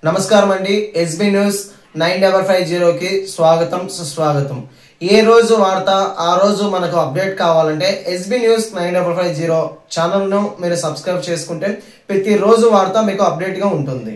నమస్కారం అండి. SB news 9550కి స్వాగతం సుస్వాగతం. ఏ రోజు వార్త ఆ రోజు మనకు అప్డేట్ కావాలంటే ఎస్బీ న్యూస్ 9550 ఛానల్ను మీరు సబ్స్క్రైబ్ చేసుకుంటే ప్రతిరోజు వార్త మీకు అప్డేట్గా ఉంటుంది.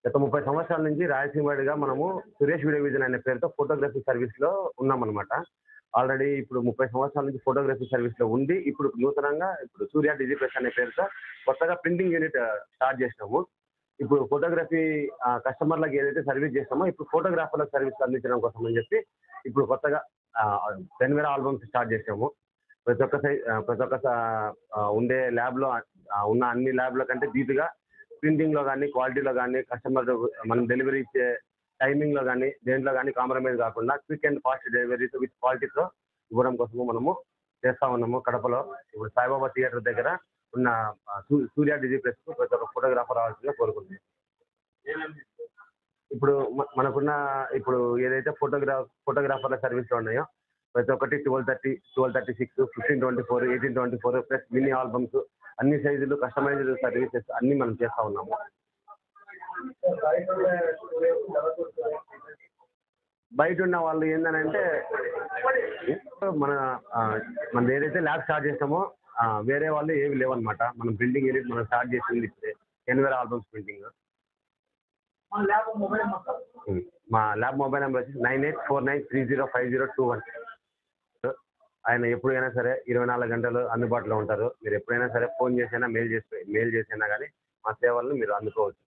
గత 30 సంవత్సరాల నుంచి రాయలసీమడిగా మనము సురేష్ వీడియో విజన్ అనే పేరుతో ఫోటోగ్రఫీ సర్వీస్ లో ఉన్నామన్నమాట. ఆల్రెడీ ఇప్పుడు 30 సంవత్సరాల నుంచి ఫోటోగ్రఫీ సర్వీస్ లో ఉండి ఇప్పుడు నూతనంగా సూర్య డిజిప్రెస్ అనే పేరుతో కొత్తగా ప్రింటింగ్ యూనిట్ స్టార్ట్ చేసినాము. ఇప్పుడు ఫోటోగ్రఫీ కస్టమర్లకు ఏదైతే సర్వీస్ చేస్తామో ఇప్పుడు ఫోటోగ్రాఫర్లకు సర్వీస్ అందించడం కోసం అని చెప్పి ఇప్పుడు కొత్తగా 10,000 ఆల్బమ్స్ స్టార్ట్ చేసాము. ప్రతి ఒక్క ఉండే ల్యాబ్ లో ఉన్న అన్ని ల్యాబ్ల కంటే ధీటుగా ప్రింటింగ్ లో కానీ క్వాలిటీలో కానీ కస్టమర్ మనం డెలివరీ ఇచ్చే టైమింగ్ లో కానీ దేంట్లో కానీ కాంప్రమైజ్ కాకుండా quick and fast delivery with క్వాలిటీతో ఇవ్వడం కోసము మనము చేస్తా ఉన్నాము. కడపలో ఇప్పుడు సాయిబాబా థియేటర్ దగ్గర ఉన్న సూర్య డిజిప్రెస్ కు ప్రతి ఒక్క ఫోటోగ్రాఫర్ రావాల్సిందిగా కోరుకుంటున్నాం. ఇప్పుడు మనకున్న ఇప్పుడు ఏదైతే ఫోటోగ్రాఫర్ల సర్వీస్ లో ఉన్నాయో ప్రతి ఒక్కటి 1230, 1236, 1524, 1824 ప్లస్ మినీ ఆల్బమ్స్ అన్ని సైజులు కస్టమైజ్డ్ సర్వీసెస్ అన్ని మనం చేస్తా ఉన్నాము. బయట ఉన్న వాళ్ళు ఏంటంటే మన ఏదైతే ల్యాబ్ స్టార్ట్ చేస్తామో వేరే వాళ్ళు ఏవి లేవన్నమాట. మనం ప్రింటింగ్ యూనిట్ మనం స్టార్ట్ చేసింది ఇప్పుడే 10,000 ఆల్బమ్స్ ప్రింటింగ్. మా ల్యాబ్ మొబైల్ నెంబర్ వచ్చి 9849305021. ఆయన ఎప్పుడైనా సరే 24 గంటలు అందుబాటులో ఉంటారు. మీరు ఎప్పుడైనా సరే ఫోన్ చేసైనా మెయిల్ చేసైనా కానీ మా సేవలను మీరు అందుకోవచ్చు.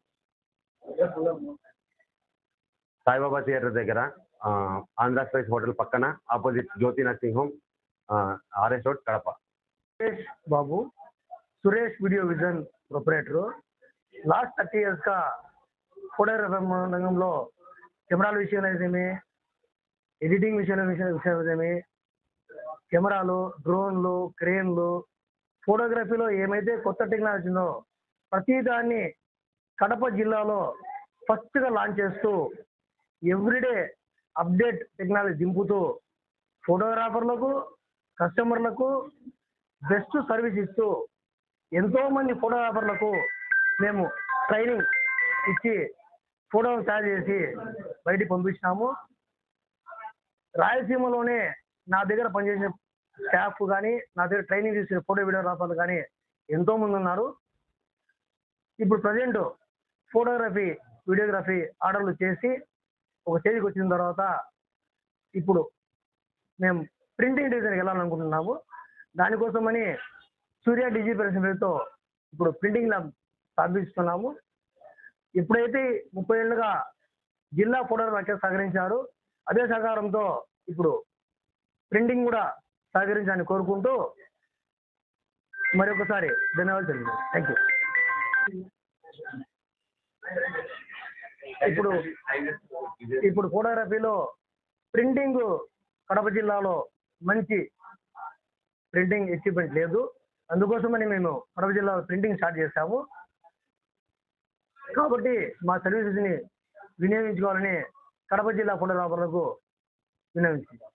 సాయిబాబా థియేటర్ దగ్గర ఆంధ్ర స్పైస్ హోటల్ పక్కన opposite Jyothi nursing home, RS road, Kadapa. Suresh Babu, Suresh video vision proprietor. Last 30 yearsగా ఫోటోగ్రఫీ రంగంలో కెమెరాల విషయంలో అయితేమి, ఎడిటింగ్ విషయంలో కెమెరాలు, డ్రోన్లు, క్రేన్లు, ఫోటోగ్రఫీలో ఏమైతే కొత్త టెక్నాలజీ ఉందో ప్రతిదాన్ని కడప జిల్లాలో ఫస్ట్గా లాంచ్ చేస్తూ ఎవ్రీడే అప్డేట్ టెక్నాలజీ దింపుతూ ఫోటోగ్రాఫర్లకు, కస్టమర్లకు బెస్ట్ సర్వీస్ ఇస్తూ ఎంతోమంది ఫోటోగ్రాఫర్లకు మేము ట్రైనింగ్ ఇచ్చి ఫోటోలు తయారు చేసి బయటికి పంపించినాము. రాయలసీమలోనే నా దగ్గర పనిచేసిన స్టాఫ్ కానీ, నా దగ్గర ట్రైనింగ్ చేసిన ఫోటో వీడియోగ్రాఫర్లు కానీ ఎంతోమంది ఉన్నారు. ఇప్పుడు ప్రజెంట్ ఫోటోగ్రఫీ, వీడియోగ్రఫీ ఆర్డర్లు చేసి ఒక స్టేజ్కి వచ్చిన తర్వాత ఇప్పుడు మేము ప్రింటింగ్ డిజైన్కి వెళ్ళాలనుకుంటున్నాము. దానికోసమని సూర్య డిజిప్రెస్ పేరుతో ఇప్పుడు ప్రింటింగ్ ల్యాబ్ స్థాపిస్తున్నాము. ఇప్పుడైతే 30 ఏళ్ళుగా జిల్లా ఫోటోగ్రాఫర్ సహకరించారు. అదే సహకారంతో ఇప్పుడు ప్రింటింగ్ కూడా సహకరించాలని కోరుకుంటూ మరొకసారి ధన్యవాదాలు తెలియదు. Thank you. ఇప్పుడు ఫోటోగ్రఫీలో ప్రింటింగ్ కడప జిల్లాలో మంచి ప్రింటింగ్ ఎక్విప్మెంట్ లేదు. అందుకోసమని మేము కడప జిల్లాలో ప్రింటింగ్ స్టార్ట్ చేశాము. కాబట్టి మా సర్వీసెస్ని వినియోగించుకోవాలని కడప జిల్లా ఫోటోగ్రాఫర్లకు విన్నవించుకుంటాం.